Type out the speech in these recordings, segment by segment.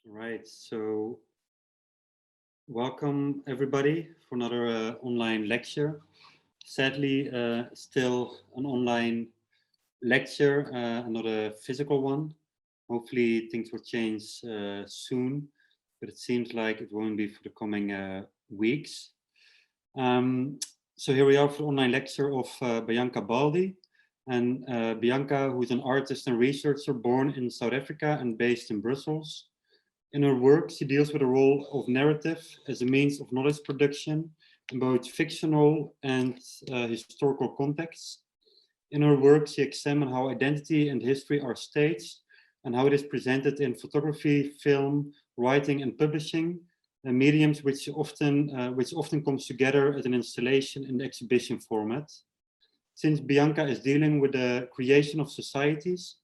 Right, so welcome everybody for another online lecture. Sadly, still an online lecture, not a physical one. Hopefully things will change soon, but it seems like it won't be for the coming weeks. Um, so here we are for the online lecture of Bianca Baldi. And Bianca, who is an artist and researcher born in South Africa and based in Brussels. In her work, she deals with the role of narrative as a means of knowledge production in both fictional and historical contexts. In her work, she examines how identity and history are staged and how it is presented in photography, film, writing, and publishing, mediums which often comes together as an installation in the exhibition format. Since Bianca is dealing with the creation of societies,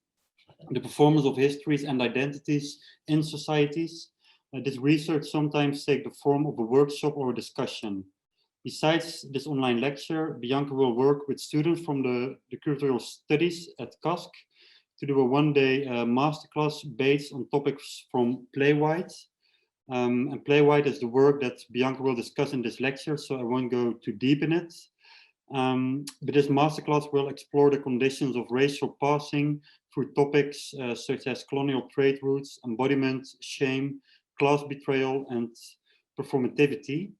the performance of histories and identities in societies, this research sometimes takes the form of a workshop or a discussion. Besides this online lecture, Bianca will work with students from the curatorial studies at KASK to do a one-day masterclass based on topics from Playwright. And Playwright is the work that Bianca will discuss in this lecture, so I won't go too deep in it. But this masterclass will explore the conditions of racial passing through topics such as colonial trade routes, embodiment, shame, class betrayal, and performativity.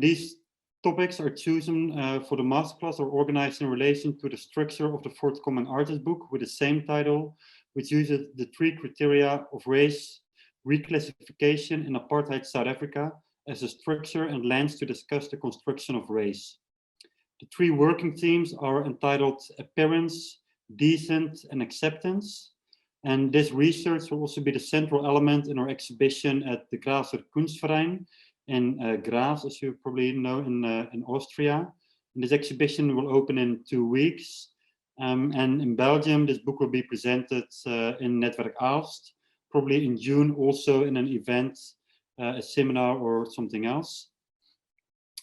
These topics are chosen for the masterclass or organized in relation to the structure of the forthcoming artist book with the same title, which uses the three criteria of race, reclassification in apartheid South Africa as a structure and lens to discuss the construction of race. The three working themes are entitled Appearance, Decent, and Acceptance. And this research will also be the central element in our exhibition at the Grazer Kunstverein in Graz, as you probably know, in Austria. And this exhibition will open in 2 weeks. And in Belgium, this book will be presented in Netwerk Aalst, probably in June, also in an event, a seminar or something else.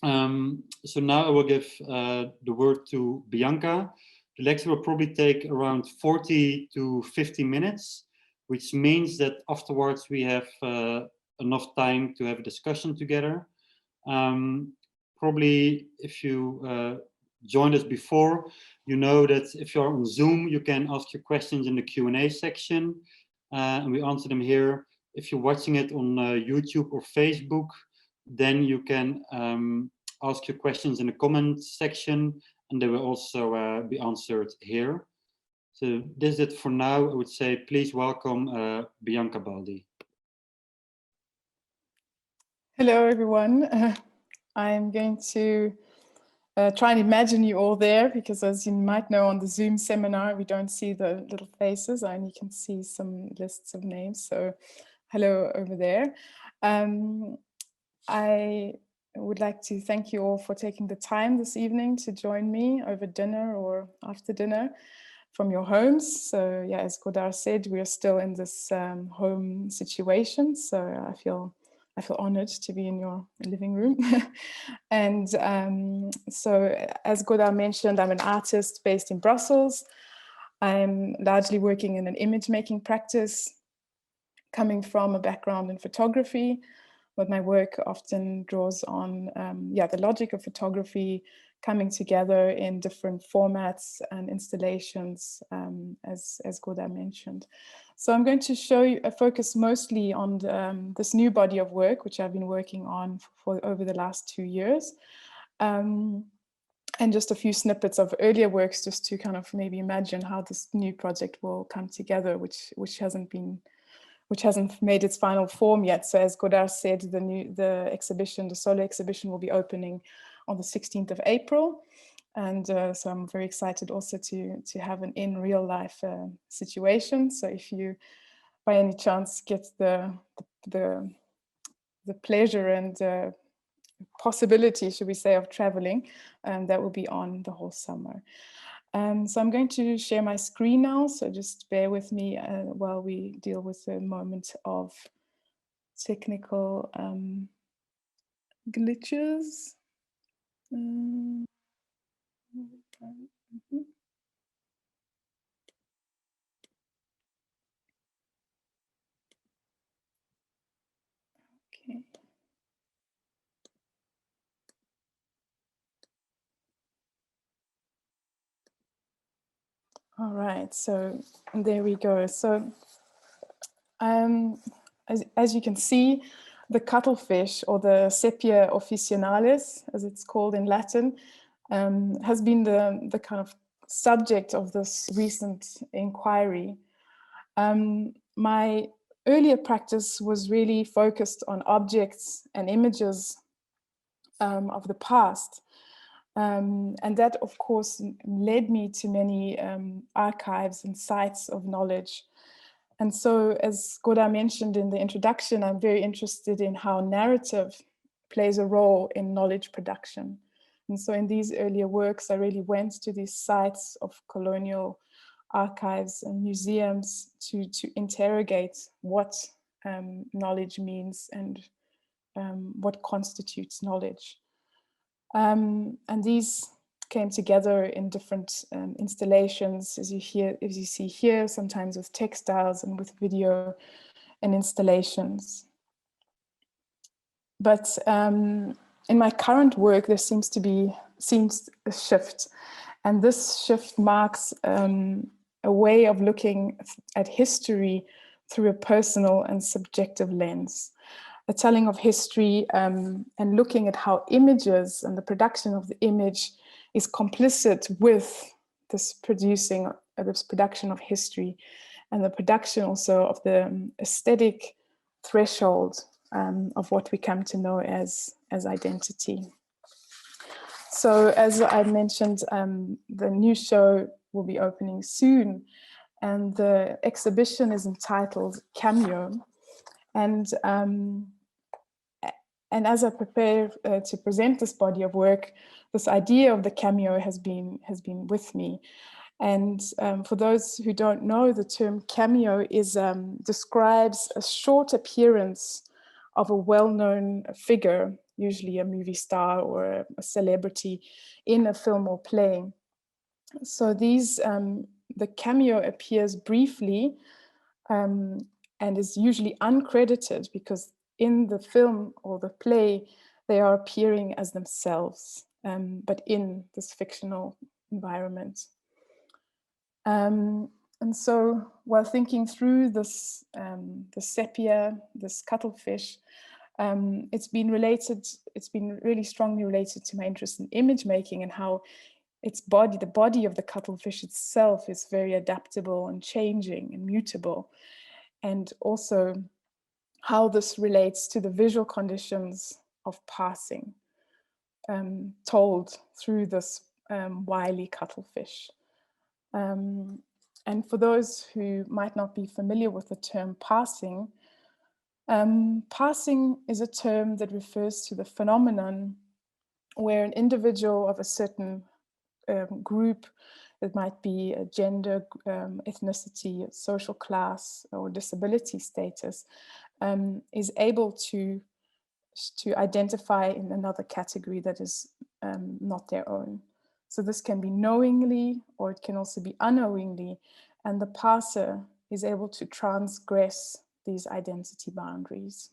So now I will give the word to Bianca. The lecture will probably take around 40 to 50 minutes, which means that afterwards we have enough time to have a discussion together. Probably if you joined us before, you know that if you're on Zoom, you can ask your questions in the Q&A section, and we answer them here. If you're watching it on YouTube or Facebook, then you can ask your questions in the comment section, and they will also be answered here. So this is it for now. I would say please welcome Bianca Baldi. Hello, everyone. I'm going to try and imagine you all there, because as you might know, on the Zoom seminar, we don't see the little faces. I only can see some lists of names. So hello over there. I would like to thank you all for taking the time this evening to join me over dinner or after dinner from your homes. So yeah, as Godard said, we are still in this home situation. So I feel honored to be in your living room. And so as Godard mentioned, I'm an artist based in Brussels. I'm largely working in an image making practice, coming from a background in photography, but my work often draws on the logic of photography coming together in different formats and installations, as Godard mentioned. So I'm going to show you a focus mostly on this new body of work, which I've been working on for over the last 2 years. And just a few snippets of earlier works, just to kind of maybe imagine how this new project will come together, which hasn't made its final form yet. So as Godard said, the solo exhibition will be opening on the 16th of April. And so I'm very excited also to have an in real life situation. So if you by any chance get the pleasure and possibility, should we say, of traveling, that will be on the whole summer. So I'm going to share my screen now, so just bear with me while we deal with a moment of technical glitches. All right, so there we go. So as you can see, the cuttlefish, or the Sepia officinalis, as it's called in Latin, has been the kind of subject of this recent inquiry. My earlier practice was really focused on objects and images of the past. And that, of course, led me to many archives and sites of knowledge. And so, as Goda mentioned in the introduction, I'm very interested in how narrative plays a role in knowledge production. And so in these earlier works, I really went to these sites of colonial archives and museums to interrogate what knowledge means and what constitutes knowledge. And these came together in different installations, as you see here, sometimes with textiles and with video and installations. But in my current work, there seems a shift, and this shift marks a way of looking at history through a personal and subjective lens. A telling of history and looking at how images and the production of the image is complicit with this production of history, and the production also of the aesthetic threshold of what we come to know as identity. So as I mentioned, the new show will be opening soon, and the exhibition is entitled Cameo. And as I prepare to present this body of work, this idea of the cameo has been with me. And for those who don't know, the term cameo describes a short appearance of a well-known figure, usually a movie star or a celebrity, in a film or play. So the cameo appears briefly and is usually uncredited, because in the film or the play, they are appearing as themselves, but in this fictional environment. And so while thinking through this, the sepia, this cuttlefish, it's been really strongly related to my interest in image making, and how the body of the cuttlefish itself is very adaptable and changing and mutable. And also how this relates to the visual conditions of passing, told through this wily cuttlefish. And for those who might not be familiar with the term passing, passing is a term that refers to the phenomenon where an individual of a certain group, it might be a gender, ethnicity, social class, or disability status, is able to identify in another category that is not their own. So this can be knowingly, or it can also be unknowingly, and the passer is able to transgress these identity boundaries.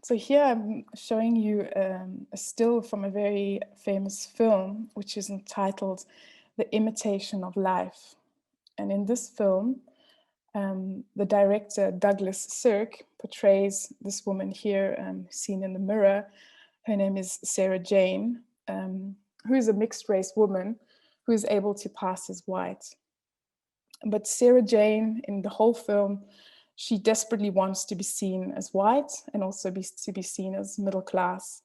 So here I'm showing you a still from a very famous film, which is entitled The Imitation of Life. And in this film, the director, Douglas Sirk, portrays this woman here, seen in the mirror. Her name is Sarah Jane, who is a mixed race woman who is able to pass as white. But Sarah Jane, in the whole film, she desperately wants to be seen as white and also to be seen as middle class.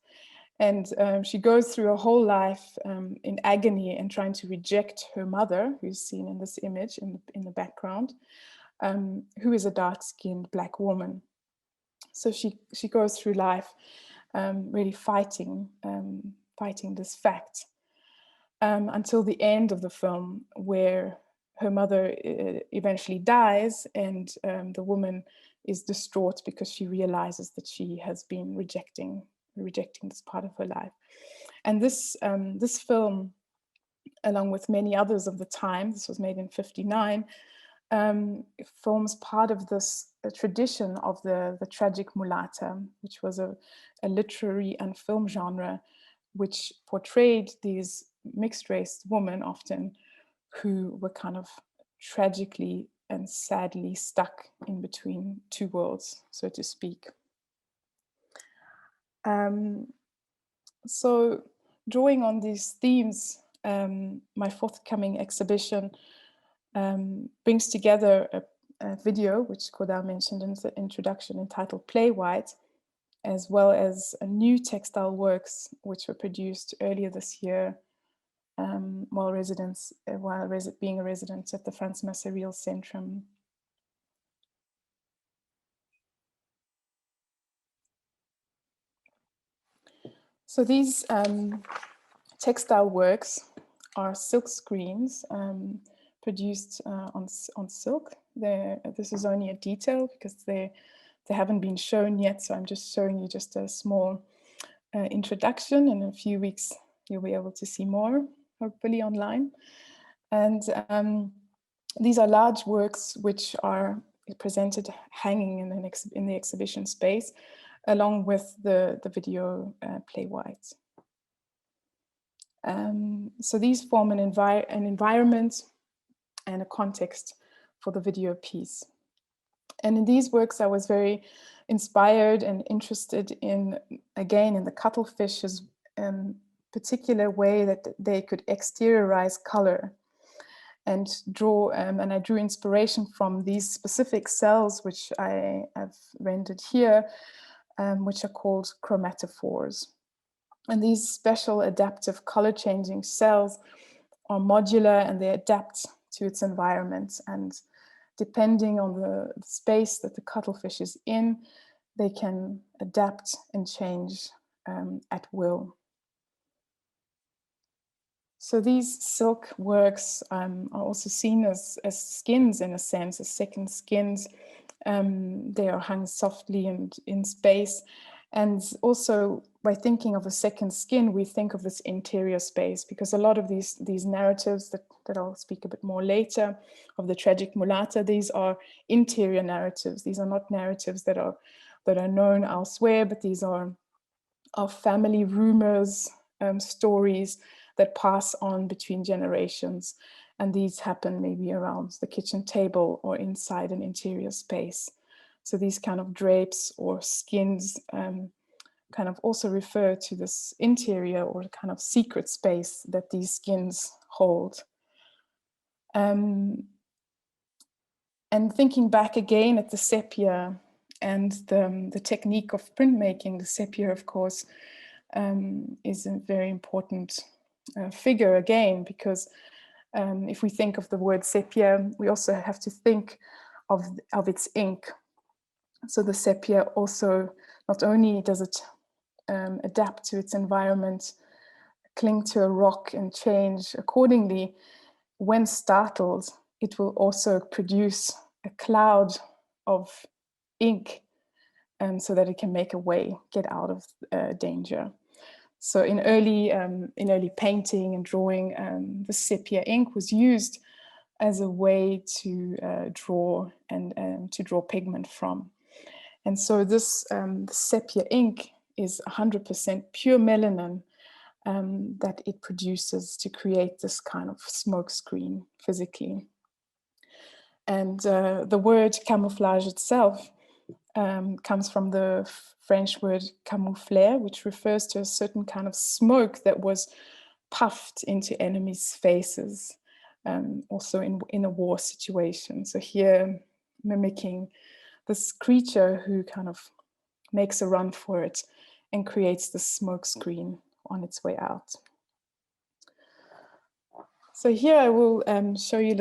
And she goes through her whole life in agony and trying to reject her mother, who's seen in this image in the background, who is a dark-skinned Black woman. So she goes through life really fighting this fact until the end of the film, where her mother eventually dies, and the woman is distraught because she realizes that she has been rejecting this part of her life. And this film, along with many others of the time, this was made in '59, forms part of this tradition of the tragic mulatta, which was a literary and film genre which portrayed these mixed-race women often who were kind of tragically and sadly stuck in between two worlds, so to speak. So drawing on these themes, my forthcoming exhibition brings together a video, which Kodar mentioned in the introduction, entitled Play White, as well as new textile works which were produced earlier this year while being a resident at the Frans Massereel Centrum. So these textile works are silk screens produced on silk. This is only a detail because they haven't been shown yet, so I'm just showing you just a small introduction. In a few weeks, you'll be able to see more, hopefully online. And these are large works which are presented hanging in the exhibition space, along with the video Play White. So these form an environment and a context for the video piece. And in these works, I was very inspired and interested in, again, in the cuttlefish's particular way that they could exteriorize color and draw, and I drew inspiration from these specific cells, which I have rendered here, which are called chromatophores. And these special adaptive color changing cells are modular and they adapt to its environment. And depending on the space that the cuttlefish is in, they can adapt and change at will. So these silk works are also seen as skins, in a sense, as second skins. They are hung softly and in space. And also, by thinking of a second skin, we think of this interior space, because a lot of these narratives that I'll speak a bit more later of the tragic mulatta, these are interior narratives. These are not narratives that are known elsewhere, but these are family rumors, stories that pass on between generations. And these happen maybe around the kitchen table or inside an interior space. So these kind of drapes or skins kind of also refer to this interior or kind of secret space that these skins hold. And thinking back again at the sepia and the technique of printmaking, the sepia, of course, is a very important figure again, because if we think of the word sepia, we also have to think of its ink. So the sepia also, not only does it adapt to its environment, cling to a rock and change accordingly, when startled, it will also produce a cloud of ink so that it can make a way, get out of danger. So in early painting and drawing, the sepia ink was used as a way to draw and to draw pigment from. And so this the sepia ink is 100% pure melanin that it produces to create this kind of smoke screen physically. And the word camouflage itself comes from the French word camoufler, which refers to a certain kind of smoke that was puffed into enemies' faces, also in a war situation. So here, mimicking this creature who kind of makes a run for it and creates the smoke screen on its way out. So here I will show you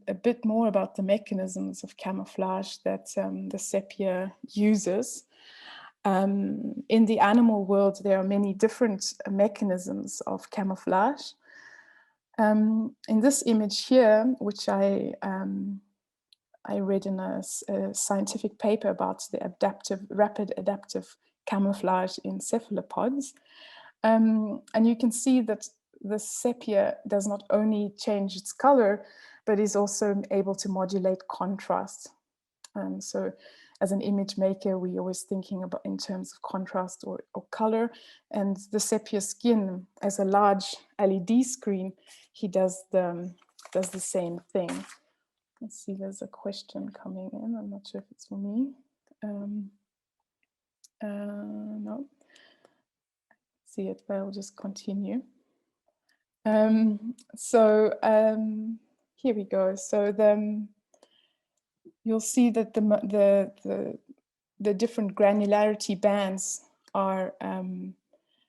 a bit more about the mechanisms of camouflage that the sepia uses. In the animal world, there are many different mechanisms of camouflage. In this image here, which I read in a scientific paper about the rapid adaptive camouflage in cephalopods. And you can see that the sepia does not only change its color, but is also able to modulate contrast. So as an image maker, we're always thinking about in terms of contrast or color. And the sepia skin, as a large LED screen, he does the same thing. Let's see, there's a question coming in. I'm not sure if it's for me. No, see it, but I'll just continue. Here we go. So you'll see that the different granularity bands are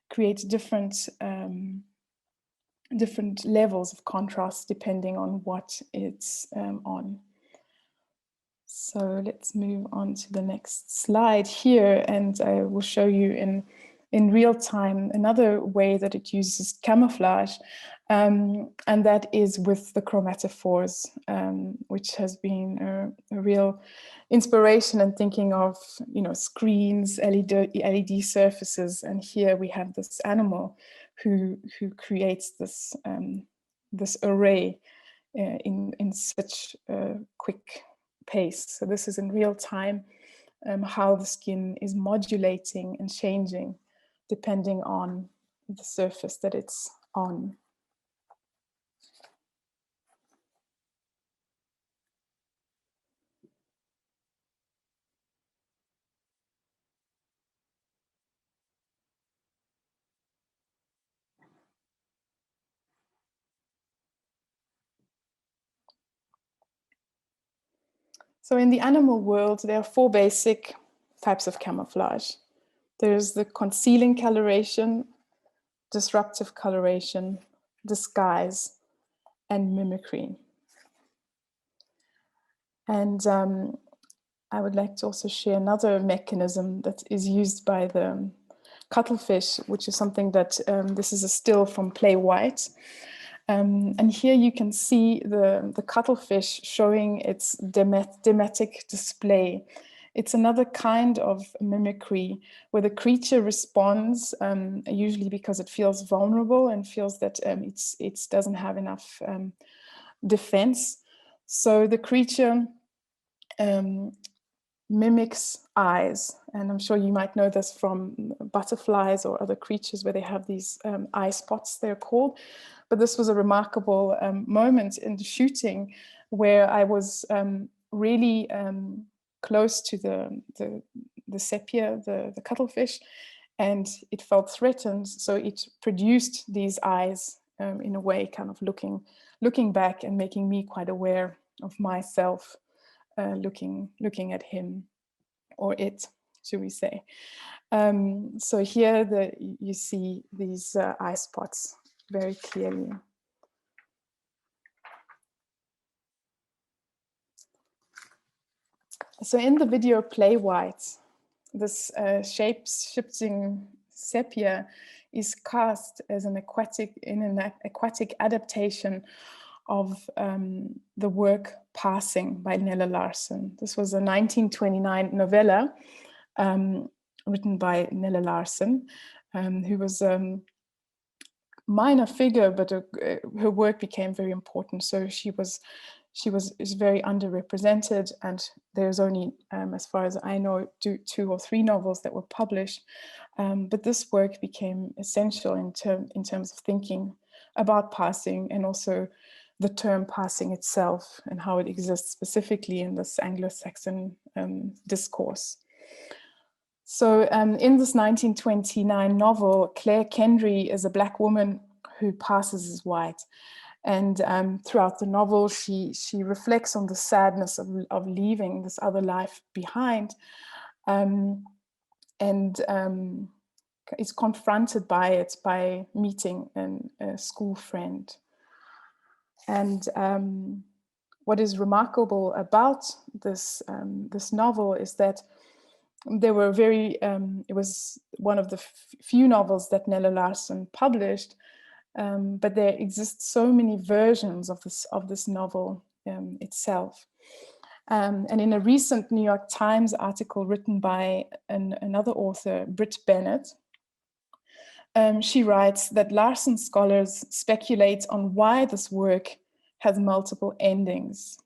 create different levels of contrast depending on what it's on. So let's move on to the next slide here, and I will show you in real time another way that it uses camouflage, and that is with the chromatophores, which has been a real inspiration in thinking of, you know, screens, LED surfaces, and here we have this animal who creates this this array in such a quick pace. So this is in real time how the skin is modulating and changing depending on the surface that it's on. So in the animal world, there are 4 basic types of camouflage. There's the concealing coloration, disruptive coloration, disguise, and mimicry. And I would like to also share another mechanism that is used by the cuttlefish, which is something that, this is a still from Play White. And here you can see the cuttlefish showing its demetic display. It's another kind of mimicry where the creature responds, usually because it feels vulnerable and feels that it doesn't have enough defense. So the creature mimics eyes, and I'm sure you might know this from butterflies or other creatures where they have these eye spots, they're called. But this was a remarkable moment in the shooting where I was really close to the sepia, the cuttlefish, and it felt threatened. So it produced these eyes in a way, kind of looking back and making me quite aware of myself, looking at him, or it, should we say. So here you see these eye spots very clearly. So in the video Play White, this shape-shifting sepia is cast as an aquatic adaptation of the work Passing by Nella Larsen. This was a 1929 novella written by Nella Larsen, who was a minor figure, but her work became very important. So she is very underrepresented, and there's only, as far as I know, two or three novels that were published. But this work became essential in terms of thinking about passing, and also the term passing itself and how it exists specifically in this Anglo-Saxon discourse. So in this 1929 novel, Claire Kendry is a Black woman who passes as white. And throughout the novel, she reflects on the sadness of leaving this other life behind, and is confronted by it by meeting a school friend. And what is remarkable about this novel is that there were it was one of the few novels that Nella Larsen published, but there exist so many versions of this novel itself. And in a recent New York Times article written by another author, Britt Bennett, she writes that Larsen scholars speculate on why this work has multiple endings.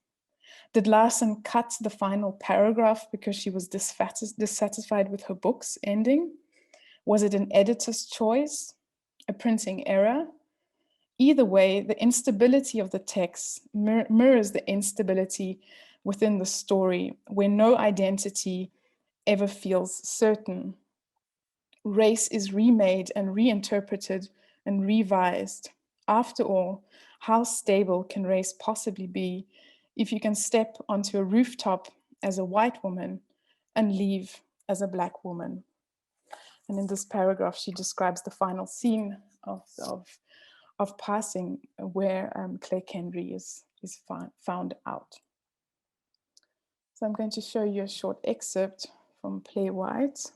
Did Larson cut the final paragraph because she was dissatisfied with her book's ending? Was it an editor's choice, a printing error? Either way, the instability of the text mirrors the instability within the story, where no identity ever feels certain. Race is remade and reinterpreted and revised. After all, how stable can race possibly be if you can step onto a rooftop as a white woman and leave as a black woman? And in this paragraph, she describes the final scene of Passing, where Claire Kendry is found out. So I'm going to show you a short excerpt from Playwright.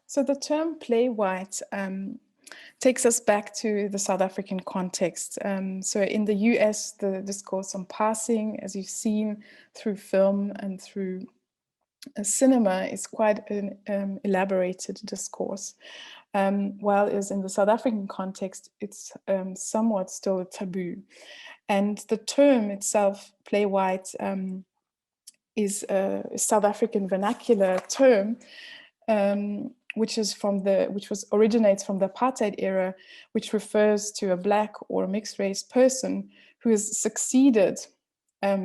So the term playwright takes us back to the South African context. So in the US, the discourse on passing, as you've seen through film and through cinema, is quite an elaborated discourse. While is in the South African context, it's somewhat still a taboo. And the term itself, playwright, is a South African vernacular term, which originates from the apartheid era, which refers to a black or mixed race person who has succeeded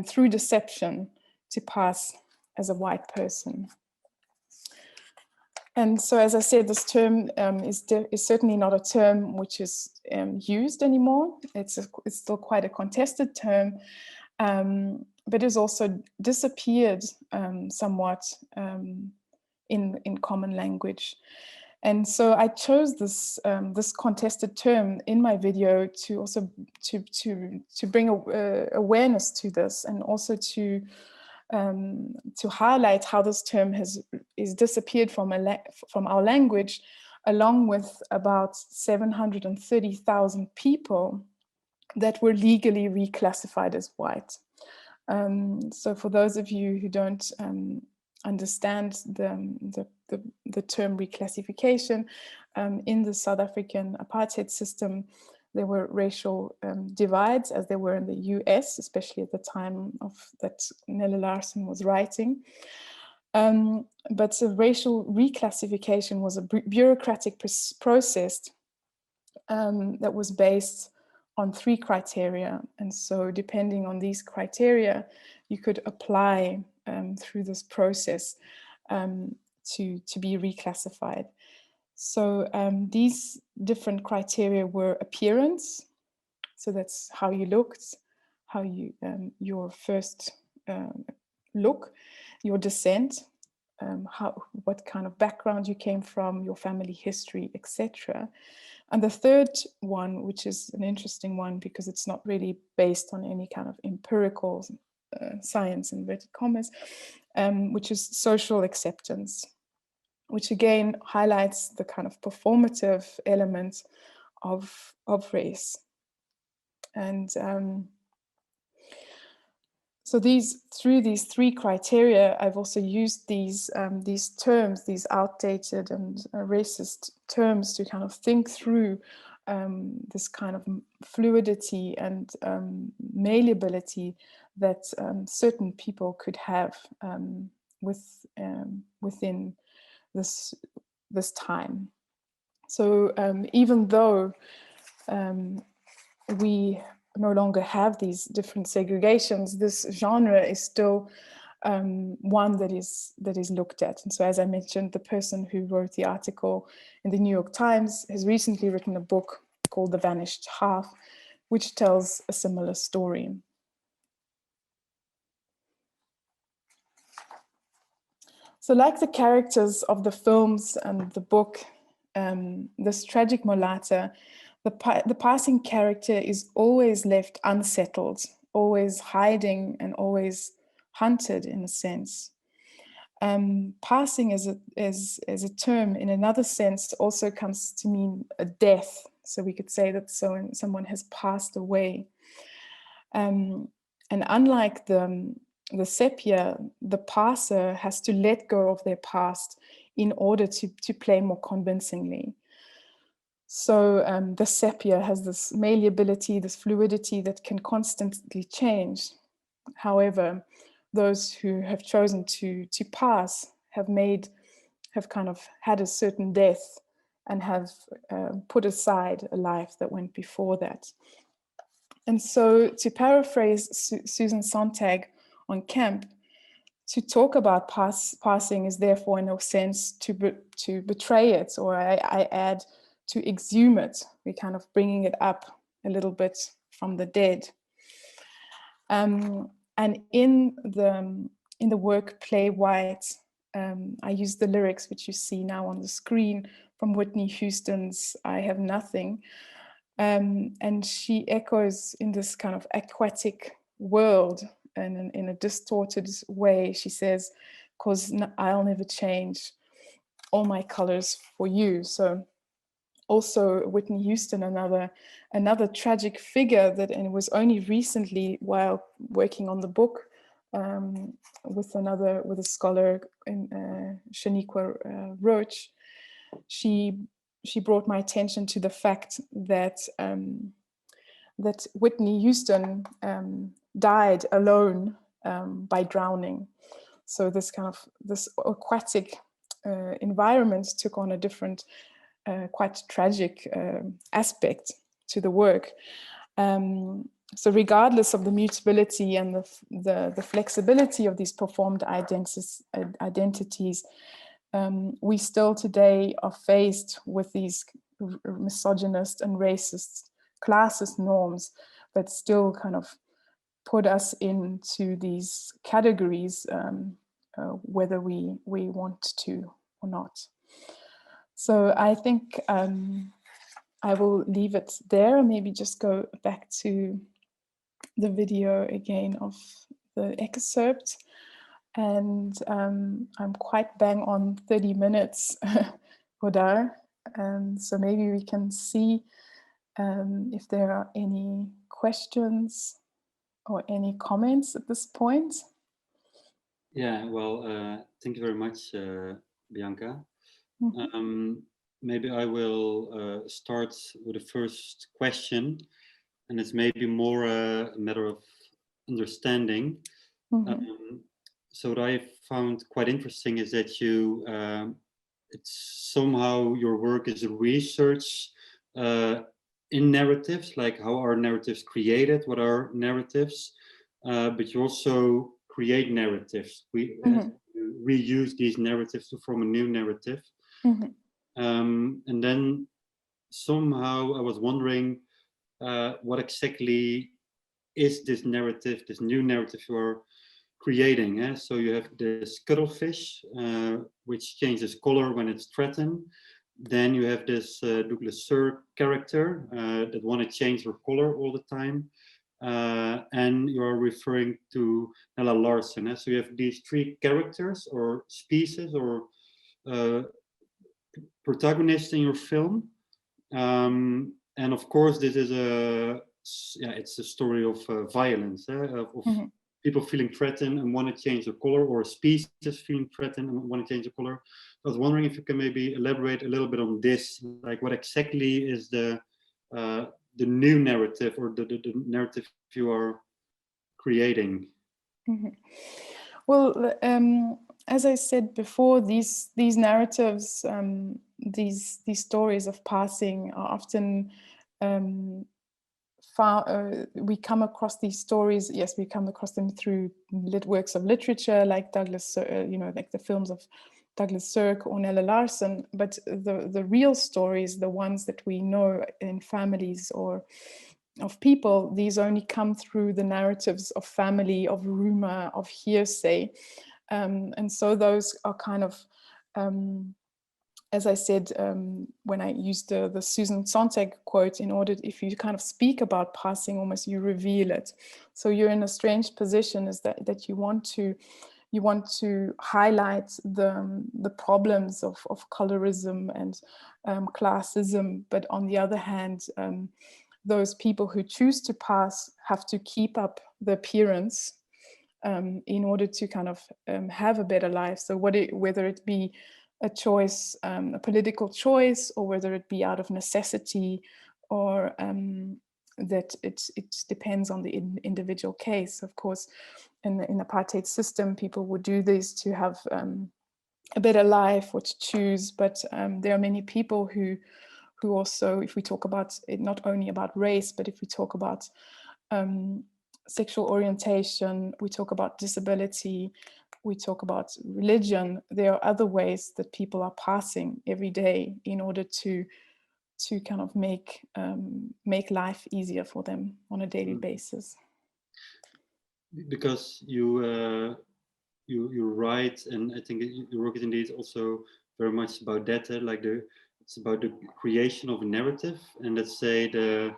through deception to pass as a white person. And so, as I said, this term is certainly not a term which is used anymore. It's still quite a contested term, but it's also disappeared somewhat in common language. And so I chose this this contested term in my video to also to bring awareness to this, and also to highlight how this term is disappeared from our language, along with about 730,000 people that were legally reclassified as white. So for those of you who don't understand the term reclassification, in the South African apartheid system, there were racial divides, as there were in the US, especially at the time of that Nella Larson was writing. But the racial reclassification was a bureaucratic process that was based on 3 criteria. And so depending on these criteria, you could apply through this process to be reclassified. So these different criteria were appearance, so that's how you looked, how you your first look, your descent, what kind of background you came from, your family history, etc. And the third one, which is an interesting one because it's not really based on any kind of empirical science, inverted commas, which is social acceptance, which again highlights the kind of performative element of race. And so through these 3 criteria, I've also used these terms, these outdated and racist terms, to kind of think through this kind of fluidity and malleability that certain people could have within this time. So even though we no longer have these different segregations, this genre is still one that is looked at. And so, as I mentioned, the person who wrote the article in the New York Times has recently written a book called The Vanished Half, which tells a similar story. So like the characters of the films and the book, this tragic mulatta, the passing character is always left unsettled, always hiding and always hunted in a sense. Passing as a term in another sense also comes to mean a death. So we could say that someone has passed away. And unlike the sepia, the passer has to let go of their past in order to play more convincingly. So the sepia has this malleability, this fluidity that can constantly change. However, those who have chosen to pass have kind of had a certain death and have put aside a life that went before that. And so, to paraphrase Susan Sontag on Camp, to talk about passing is therefore in no sense to betray it, or I add, to exhume it. We're kind of bringing it up a little bit from the dead. And in the work Play White, I use the lyrics which you see now on the screen from Whitney Houston's I Have Nothing. And she echoes in this kind of aquatic world, and in a distorted way, she says, "'Cause I'll never change all my colors for you." So also Whitney Houston, another tragic figure that, and it was only recently while working on the book with a scholar, Shaniqua Roach, she brought my attention to the fact that that Whitney Houston died alone by drowning. So this aquatic environment took on a different, quite tragic aspect to the work. So regardless of the mutability and the flexibility of these performed identities, we still today are faced with these misogynist and racist classist norms that still kind of put us into these categories, whether we want to or not. So I think I will leave it there, maybe just go back to the video again of the excerpt. And I'm quite bang on 30 minutes, Godard. And so maybe we can see if there are any questions or any comments at this point. Yeah, well, thank you very much, Bianca. Mm-hmm. Maybe I will start with the first question, and it's maybe more a matter of understanding. Mm-hmm. So what I found quite interesting is that it's somehow your work is research in narratives, like how are narratives created, what are narratives, but you also create narratives. We reuse these narratives to form a new narrative. Mm-hmm. And then somehow I was wondering what exactly is this narrative, this new narrative you are creating. So you have this cuttlefish, which changes color when it's threatened. Then you have this Douglas Sirk character that want to change her color all the time. And you're referring to Nella Larsen. So you have these three characters or species or protagonists in your film. And of course, this is it's a story of violence, of people feeling threatened and want to change the color, or a species feeling threatened and want to change the color. I was wondering if you can maybe elaborate a little bit on this, like what exactly is the new narrative or the narrative you are creating. Mm-hmm. Well, as I said before, these narratives, these stories of passing are often we come across these stories. Yes, we come across them through works of literature, like Douglas, like the films of Douglas Sirk or Nella Larsen. But the real stories, the ones that we know in families or of people, these only come through the narratives of family, of rumor, of hearsay. And so those are kind of, as I said, when I used the Susan Sontag quote, in order, if you kind of speak about passing, almost you reveal it. So you're in a strange position, is that you want to highlight the problems of colorism and classism, but on the other hand, those people who choose to pass have to keep up the appearance in order to kind of have a better life. So whether it be a choice, a political choice, or whether it be out of necessity, or that it depends on the individual case. Of course, in the apartheid system, people would do this to have a better life or to choose, but there are many people who also, if we talk about it, not only about race, but if we talk about sexual orientation, we talk about disability, we talk about religion, there are other ways that people are passing every day in order to kind of make life easier for them on a daily basis. Because you write, and I think your work is indeed also very much about that. It's about the creation of a narrative, and let's say the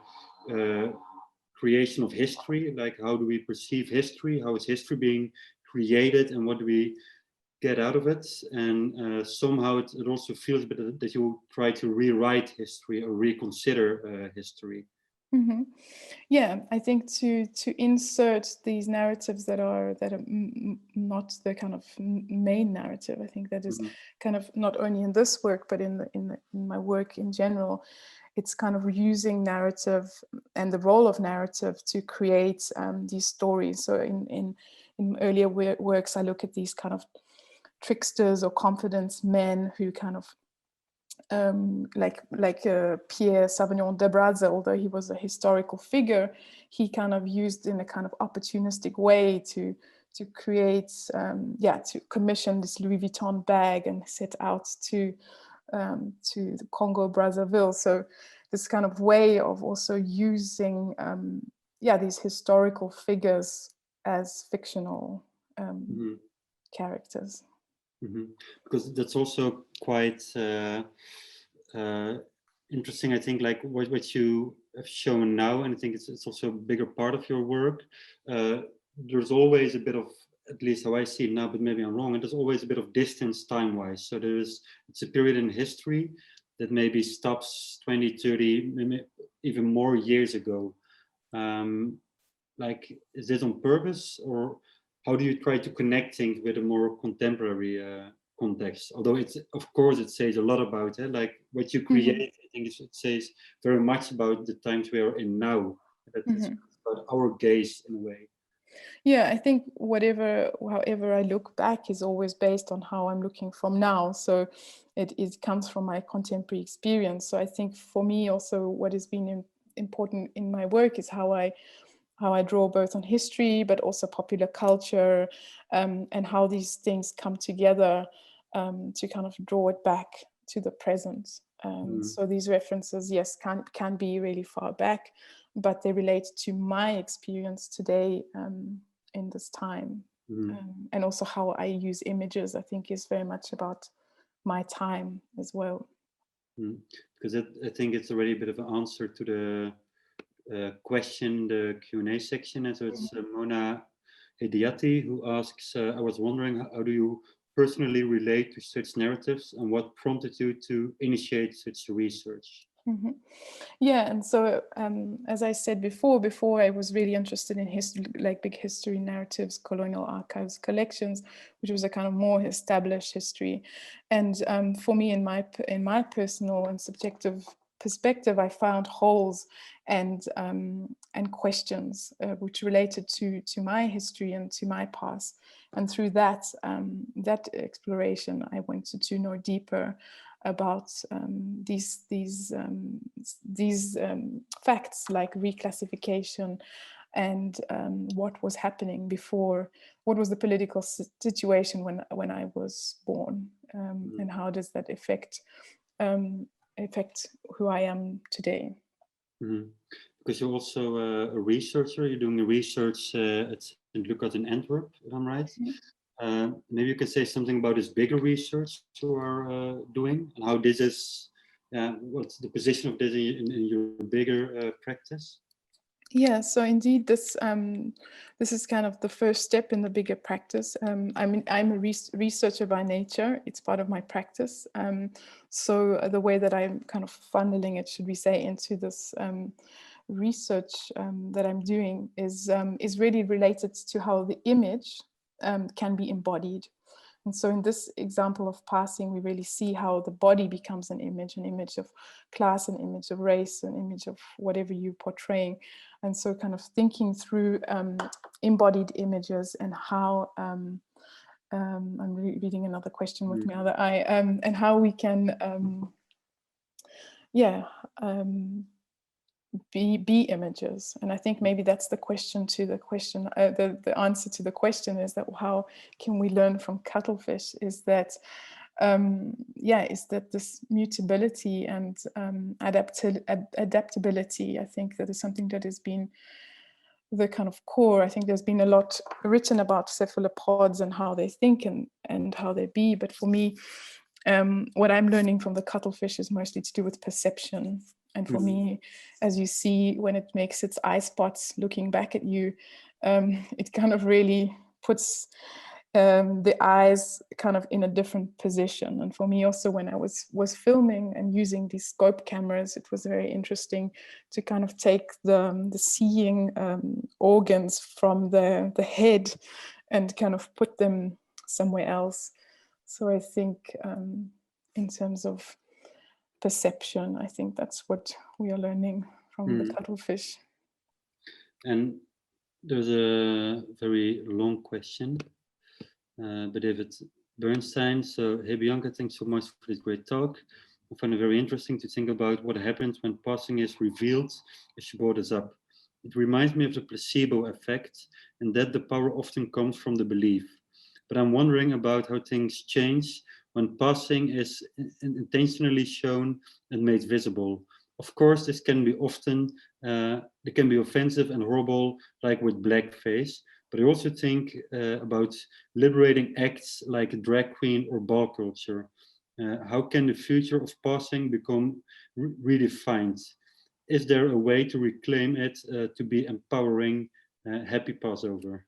creation of history. Like, how do we perceive history? How is history being created, and what do we get out of it? And somehow it also feels a bit that you try to rewrite history or reconsider history. Mm-hmm. Yeah, I think to insert these narratives that are not the kind of main narrative. I think that is kind of not only in this work, but in my work in general. It's kind of using narrative and the role of narrative to create these stories. So in earlier works, I look at these kind of tricksters or confidence men who kind of like Pierre Savagnin de Brazza, although he was a historical figure, he kind of used in a kind of opportunistic way to create, to commission this Louis Vuitton bag and set out to the Congo Brazzaville. So this kind of way of also using these historical figures as fictional characters. Because that's also quite interesting, I think, like what you have shown now, and I think it's also a bigger part of your work. There's always a bit of, at least how I see it now, but maybe I'm wrong, and there's always a bit of distance time-wise. So it's a period in history that maybe stops 20, 30, maybe even more years ago. Like, is this on purpose, or how do you try to connect things with a more contemporary context? Although of course it says a lot about it, like what you create. I think it says very much about the times we are in now. That it's about our gaze in a way. Yeah, I think however I look back is always based on how I'm looking from now. So it comes from my contemporary experience. So I think for me also what has been important in my work is how I draw both on history, but also popular culture, and how these things come together to kind of draw it back to the present. So these references, yes, can be really far back, but they relate to my experience today in this time. And also how I use images, I think, is very much about my time as well. Because I think it's already a bit of an answer to the question, the Q&A section. And so it's Mona Hediati who asks, I was wondering, how do you personally relate to such narratives, and what prompted you to initiate such research? Yeah, and so as I said before I was really interested in history, like big history narratives, colonial archives, collections, which was a kind of more established history. And for me, in my personal and subjective perspective, I found holes and questions which related to my history and to my past. And through that exploration, I wanted to know deeper about these facts like reclassification and what was happening before, what was the political situation when I was born, and how does that affect who I am today. Because you're also a researcher, you're doing a research at St. Lucas in Antwerp, if I'm right. Maybe you can say something about this bigger research you are doing and how this is, what's the position of this in your bigger practice? Yeah, so indeed, this is kind of the first step in the bigger practice. I'm a researcher by nature. It's part of my practice. So the way that I'm kind of funneling it, should we say, into this research that I'm doing is really related to how the image can be embodied. And so in this example of passing, we really see how the body becomes an image of class, an image of race, an image of whatever you're portraying. And so kind of thinking through embodied images and how, I'm reading another question with my other eye, and how we can, be images. And I think maybe that's the question to the question, the answer to the question is that how can we learn from cuttlefish is that this mutability and adaptability. I think that is something that has been the kind of core. I think there's been a lot written about cephalopods and how they think and how they be, but for me, what I'm learning from the cuttlefish is mostly to do with perception. And for me, as you see, when it makes its eye spots looking back at you, it kind of really puts the eyes kind of in a different position. And for me also, when I was filming and using these scope cameras, it was very interesting to kind of take the seeing organs from the head and kind of put them somewhere else. So I think in terms of perception, I think that's what we are learning from the cuttlefish. And there's a very long question, by David Bernstein. So, hey Bianca, thanks so much for this great talk. I find it very interesting to think about what happens when passing is revealed, as you brought us up. It reminds me of the placebo effect, and that the power often comes from the belief. But I'm wondering about how things change when passing is intentionally shown and made visible. Of course, this can be often, it can be offensive and horrible, like with blackface. But I also think about liberating acts like a drag queen or ball culture. How can the future of passing become redefined? Is there a way to reclaim it to be empowering, happy Passover?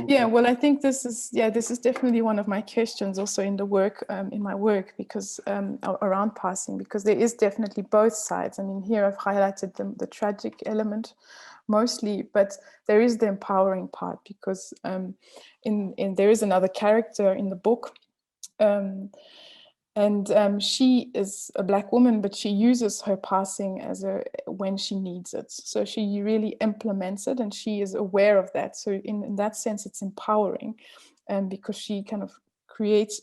Yeah, well, I think this is definitely one of my questions also in the work, in my work, because around passing, because there is definitely both sides. I mean, here I've highlighted the tragic element mostly, but there is the empowering part, because there is another character in the book, and she is a Black woman, but she uses her passing when she needs it. So she really implements it, and she is aware of that. So in that sense, it's empowering, because she kind of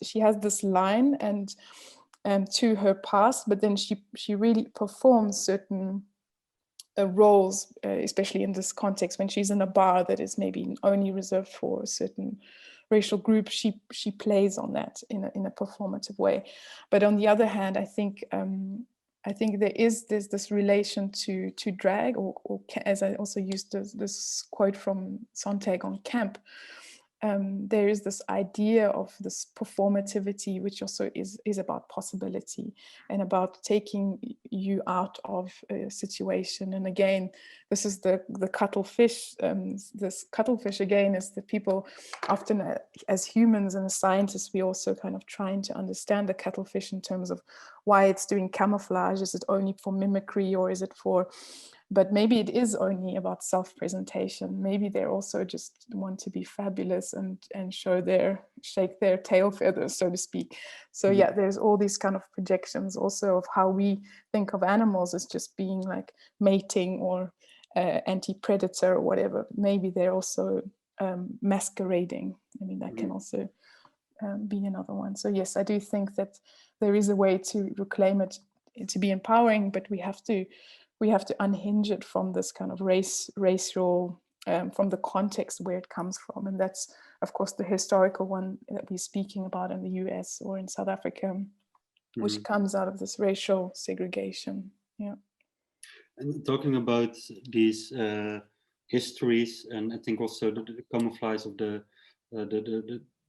she has this line and to her past, but then she really performs certain roles, especially in this context when she's in a bar that is maybe only reserved for a certain racial group. She plays on that in a performative way. But on the other hand, I think there's this relation to drag, or as I also used this quote from Sontag on Camp. There is this idea of this performativity, which also is about possibility and about taking you out of a situation. And again, this is the cuttlefish. This cuttlefish again is the people often, as humans and as scientists, we also kind of trying to understand the cuttlefish in terms of why it's doing camouflage. Is it only for mimicry, or is it for? But maybe it is only about self-presentation. Maybe they also just want to be fabulous and shake their tail feathers, so to speak. So yeah, there's all these kind of projections also of how we think of animals as just being like mating or anti-predator or whatever. Maybe they're also masquerading. I mean, that can also be another one. So yes, I do think that there is a way to reclaim it, to be empowering, but we have to unhinge it from this kind of racial, from the context where it comes from. And that's, of course, the historical one that we're speaking about in the US or in South Africa, which comes out of this racial segregation. Yeah. And talking about these histories, and I think also the camouflage of the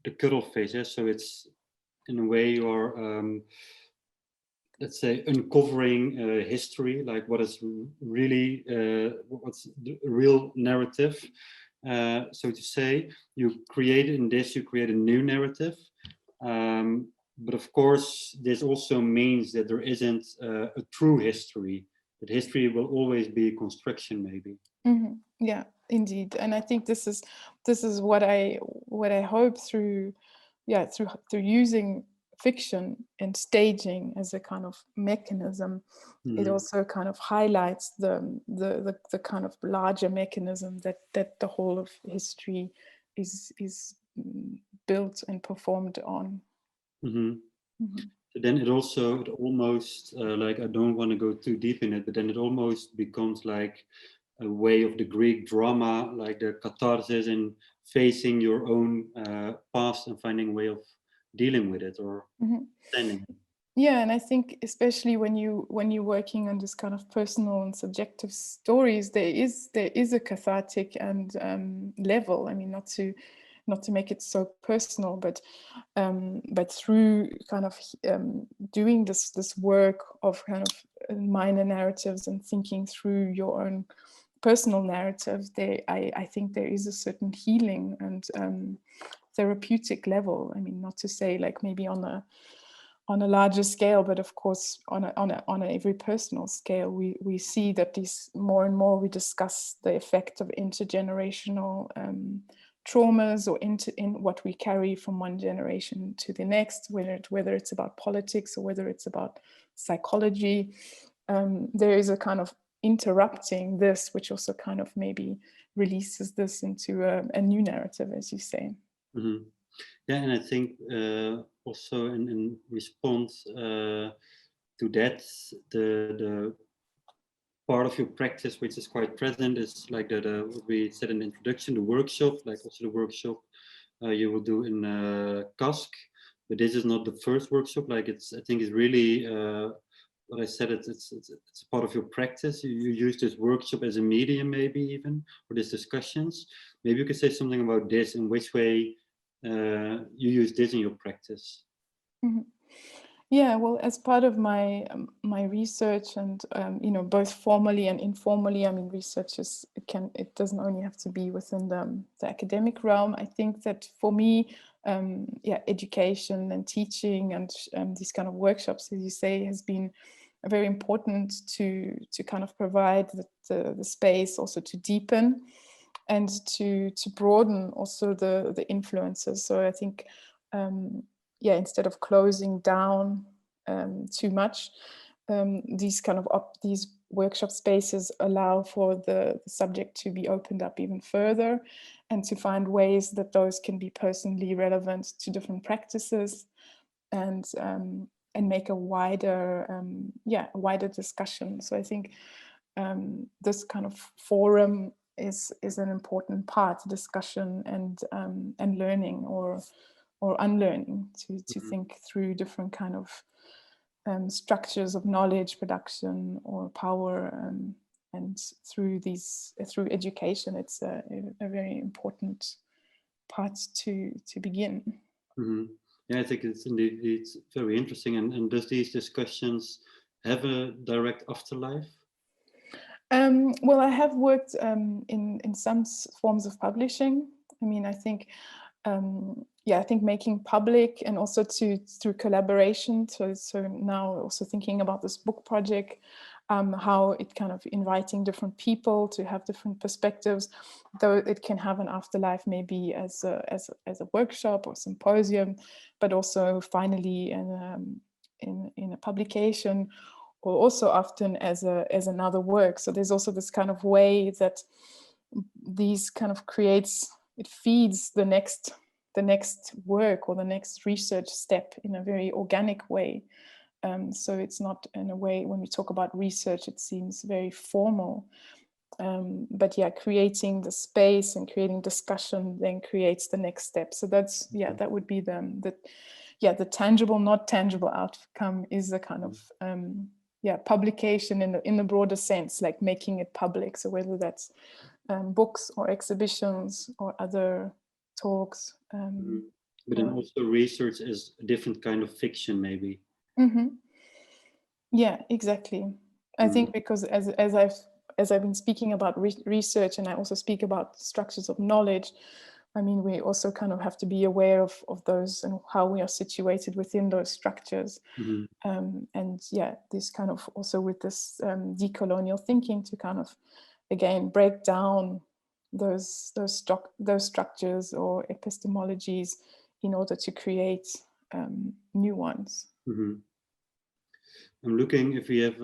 the cutoff phase. Yeah? So it's in a way you're let's say uncovering history, like what is really what's the real narrative. So to say, you create a new narrative. But of course, this also means that there isn't a true history. That history will always be a construction, maybe. Yeah, indeed. And I think this is what I hope through using fiction and staging as a kind of mechanism. It also kind of highlights the kind of larger mechanism that the whole of history is built and performed on. So then it almost like, I don't want to go too deep in it, but then it almost becomes like a way of the Greek drama, like the catharsis and facing your own past and finding a way of dealing with it or standing it. Yeah, and I think especially when you're working on this kind of personal and subjective stories, there is a cathartic and level. I mean, not to make it so personal, but through kind of doing this work of kind of minor narratives and thinking through your own personal narratives, I think there is a certain healing and therapeutic level. I mean, not to say like maybe on a larger scale, but of course on a every personal scale, we see that these more and more we discuss the effect of intergenerational traumas or in what we carry from one generation to the next, whether it's about politics or whether it's about psychology. There is a kind of interrupting this, which also kind of maybe releases this into a new narrative, as you say. Yeah, and I think also in response to that, the part of your practice which is quite present is like what we said in the introduction, the workshop, like also the workshop you will do in KASK, but this is not the first workshop. Like I think it's really what I said. It's part of your practice. You use this workshop as a medium, maybe even, or these discussions. Maybe you could say something about this, in which way you use this in your practice. Yeah, well, as part of my research and both formally and informally, I mean, research it doesn't only have to be within the academic realm. I think that for me, education and teaching and these kind of workshops, as you say, has been very important to kind of provide the space also to deepen and to broaden also the influences. So I think instead of closing down too much, these kind of these workshop spaces allow for the subject to be opened up even further and to find ways that those can be personally relevant to different practices and make a wider discussion. So I think this kind of forum is an important part, discussion and learning or unlearning to think through different kind of structures of knowledge production or power, and through education, it's a very important part to begin. Yeah, I think it's very interesting. And does these discussions have a direct afterlife? Well, I have worked in some forms of publishing. I mean, I think I think making public and also through collaboration. So now also thinking about this book project, how it kind of inviting different people to have different perspectives, though it can have an afterlife maybe as a workshop or symposium, but also finally in a publication, or also often as another work. So there's also this kind of way that these kind of it feeds the next work or the next research step in a very organic way. So it's not in a way, when we talk about research, it seems very formal. But creating the space and creating discussion then creates the next step. So that's, that would be the tangible, not tangible outcome is a kind of, publication in the broader sense, like making it public. So whether that's books or exhibitions or other talks. But then also research is a different kind of fiction, maybe. Yeah, exactly. I think because as I've been speaking about research, and I also speak about structures of knowledge, I mean, we also kind of have to be aware of those and how we are situated within those structures. And yeah, this kind of also with this decolonial thinking to kind of, again, break down those structures or epistemologies in order to create new ones. I'm looking if we have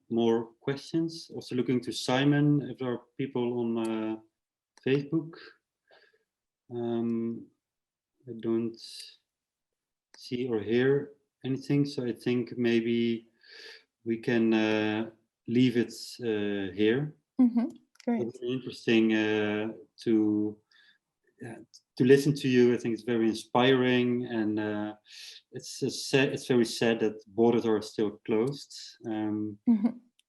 more questions. Also looking to Simon, if there are people on Facebook. I don't see or hear anything, so I think maybe we can leave it here. Great. It's very interesting to listen to you. I think it's very inspiring, and it's very sad that borders are still closed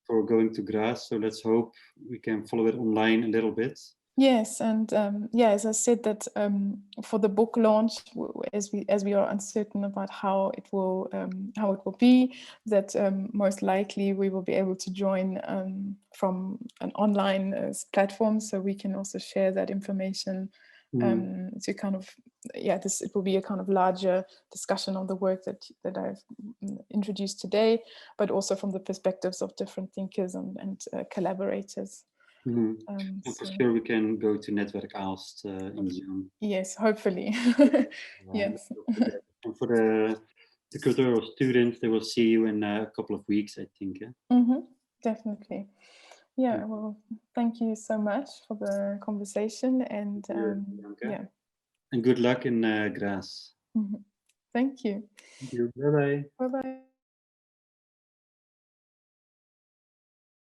for going to Graz. So let's hope we can follow it online a little bit. Yes, and yeah, as I said, that for the book launch, as we are uncertain about how it will be, that most likely we will be able to join from an online platform, so we can also share that information to kind of, yeah, it will be a kind of larger discussion on the work that I've introduced today, but also from the perspectives of different thinkers and collaborators. For sure, we can go to Netwerk Aalst in June. Yes, hopefully. Yes. And for the cultural students, they will see you in a couple of weeks, I think. Yeah? Definitely. Yeah. Well, thank you so much for the conversation, and yeah. And good luck in Graz. Thank you. Thank you. Bye bye. Bye bye.